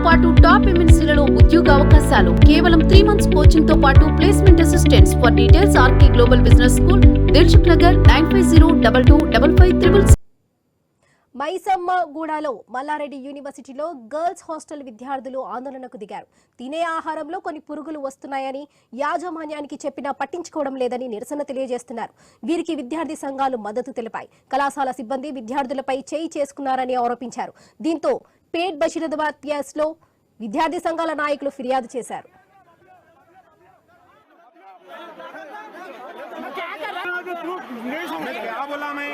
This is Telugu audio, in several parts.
పాటు టాప్ ఎంఎన్సీలలో ఉద్యోగ అవకాశాలు కేవలం 3 months కోచింగ్ తో పాటు placement assistants. For details RK global business school, Dilsukhnagar 9502255566. మైసమ్మగూడలో మల్లారెడ్డి యూనివర్సిటీలో గర్ల్స్ హాస్టల్ విద్యార్థులు ఆందోళనకు దిగారు. తినే ఆహారంలో కొన్ని పురుగులు వస్తున్నాయని యాజమాన్యానికి చెప్పినా పట్టించుకోవడం లేదని నిరసన తెలియజేస్తున్నారు. వీరికి విద్యార్థి సంఘాలు మద్దతు తెలిపాయి. కళాశాల సిబ్బంది విద్యార్థులపై చేయి చేసుకున్నారని ఆరోపించారు. దీంతో పేట్ బషీరాబాద్ పిఎస్లో విద్యార్థి సంఘాల నాయకులు ఫిర్యాదు చేశారు. क्या बोला मैं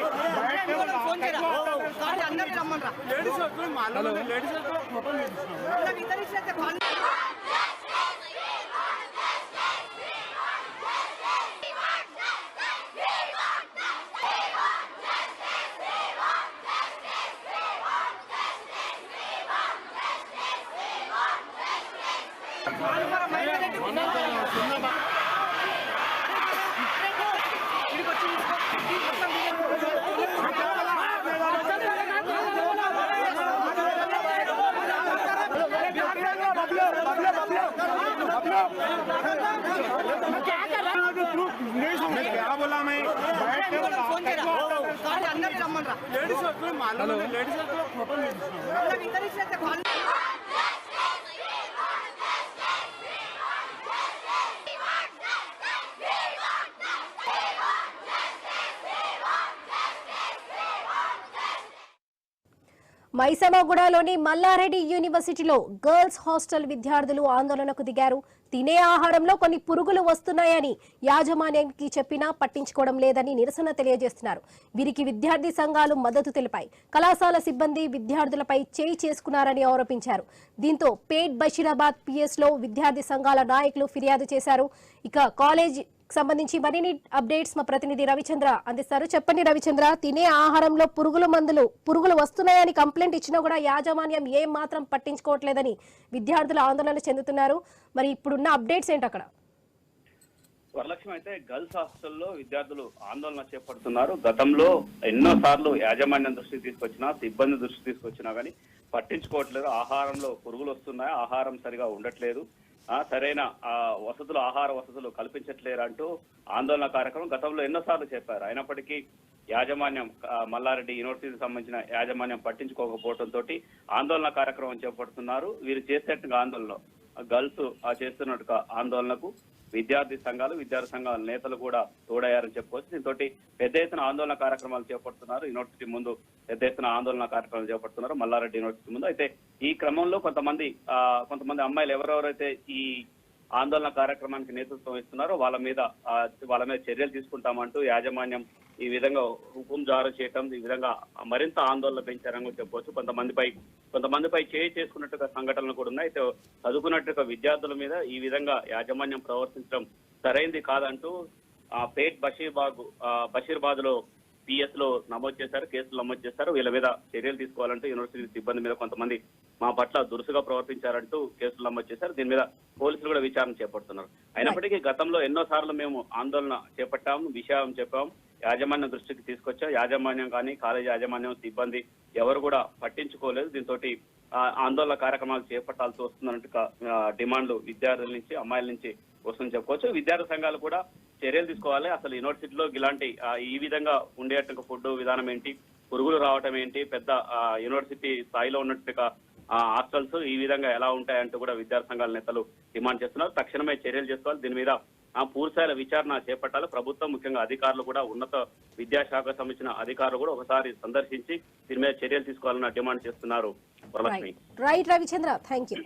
మైసమ్మగూడలోని మల్లారెడ్డి యూనివర్సిటీలో గర్ల్స్ హాస్టల్ విద్యార్థులు ఆందోళనకు దిగారు. తినే ఆహారంలో కొన్ని పురుగులు వస్తున్నాయని యాజమాన్యానికి చెప్పినా పట్టించుకోవడం లేదని నిరసన తెలియజేస్తున్నారు. వీరికి విద్యార్థి సంఘాలు మద్దతు తెలిపాయి. కళాశాల సిబ్బంది విద్యార్థులపై చేయి చేసుకున్నారని ఆరోపించారు. దీంతో పేట్ బషీరాబాద్ పిఎస్లో విద్యార్థి సంఘాల నాయకులు ఫిర్యాదు చేశారు. ఇక కాలేజ్ సంబంధించి మరిన్ని అప్డేట్స్ మా ప్రతినిధి రవిచంద్ర అందిస్తారు. చెప్పండి రవిచంద్ర, తినే ఆహారంలో పురుగులు వస్తున్నాయని కంప్లైంట్ ఇచ్చినా కూడా యాజమాన్యం ఏం మాత్రం పట్టించుకోవట్లేదని విద్యార్థులు ఆందోళన చెందుతున్నారు. మరి ఇప్పుడున్న అప్డేట్స్ ఏంటి అక్కడ? వరలక్ష్మి, అయితే గర్ల్స్ హాస్టల్లో విద్యార్థులు ఆందోళన చేపడుతున్నారు. గతంలో ఎన్నో సార్లు యాజమాన్యం దృష్టికి తీసుకొచ్చినా, సిబ్బంది దృష్టికి తీసుకొచ్చినా కానీ పట్టించుకోవట్లేదు. ఆహారంలో పురుగులు వస్తున్నాయి, ఆహారం సరిగా ఉండట్లేదు, సరైన ఆహార వసతులు కల్పించట్లేరు అంటూ ఆందోళన కార్యక్రమం గతంలో ఎన్నోసార్లు చెప్పారు. అయినప్పటికీ యాజమాన్యం, మల్లారెడ్డి యూనివర్సిటీకి సంబంధించిన యాజమాన్యం పట్టించుకోకపోవడంతో ఆందోళన కార్యక్రమం చేపడుతున్నారు. వీరు చేసేట్టుగా ఆందోళన, గర్ల్స్ చేస్తున్నట్టుగా ఆందోళనకు విద్యార్థి సంఘాల నేతలు కూడా తోడయ్యారని చెప్పుకోవచ్చు. దీంతో పెద్ద ఎత్తున ఆందోళన కార్యక్రమాలు చేపడుతున్నారు. యూనివర్సిటీ ముందు పెద్ద ఎత్తున ఆందోళన కార్యక్రమాలు చేపడుతున్నారు మల్లారెడ్డి యూనివర్సిటీ ముందు. అయితే ఈ క్రమంలో కొంతమంది అమ్మాయిలు ఎవరెవరైతే ఈ ఆందోళన కార్యక్రమానికి నేతృత్వం ఇస్తున్నారో వాళ్ళ మీద చర్యలు తీసుకుంటామంటూ యాజమాన్యం ఈ విధంగా హుకుం జారీ చేయటం, ఈ విధంగా మరింత ఆందోళన పెంచారని చెప్పవచ్చు. కొంతమందిపై చేయి చేసుకున్నట్టుగా సంఘటనలు కూడా ఉన్నాయి. అయితే చదువుకున్నట్టుగా విద్యార్థుల మీద ఈ విధంగా యాజమాన్యం ప్రవర్తించడం సరైంది కాదంటూ పేట్ బషీరాబాద్ లో పిఎస్ లో కేసులు నమోదు చేశారు. వీళ్ళ మీద చర్యలు తీసుకోవాలంటూ యూనివర్సిటీ సిబ్బంది మీద కొంతమంది మా పట్ల దురుసుగా ప్రవర్తించారంటూ కేసులు నమోదు చేశారు. దీని మీద పోలీసులు కూడా విచారణ చేపడుతున్నారు. అయినప్పటికీ గతంలో ఎన్నోసార్లు మేము ఆందోళన చేపట్టాము, విషయం చెప్పాము, యాజమాన్యం దృష్టికి తీసుకొచ్చాం. యాజమాన్యం కానీ కాలేజీ యాజమాన్యం సిబ్బంది ఎవరు కూడా పట్టించుకోలేదు. దీంతో ఆందోళన కార్యక్రమాలు చేపట్టాల్సి వస్తున్నట్టుగా డిమాండ్లు విద్యార్థుల నుంచి, అమ్మాయిల నుంచి వస్తుందని చెప్పుకోవచ్చు. విద్యార్థి సంఘాలు కూడా చర్యలు తీసుకోవాలి. అసలు యూనివర్సిటీలో ఇలాంటి ఈ విధంగా ఉండేట్టుగా ఫుడ్ విధానం ఏంటి, పురుగులు రావటం ఏంటి, పెద్ద యూనివర్సిటీ స్థాయిలో ఉన్నట్టుగా హాస్టల్స్ ఈ విధంగా ఎలా ఉంటాయంటూ కూడా విద్యార్థి సంఘాల నేతలు డిమాండ్ చేస్తున్నారు. తక్షణమే చర్యలు చేసుకోవాలి. దీని మీద పూర్తిస్థాయిల విచారణ చేపట్టాలి. ప్రభుత్వం, ముఖ్యంగా అధికారులు కూడా, ఉన్నత విద్యాశాఖకు సంబంధించిన అధికారులు కూడా ఒకసారి సందర్శించి దీని మీద చర్యలు తీసుకోవాలని డిమాండ్ చేస్తున్నారు. Right Ravichandra, thank you.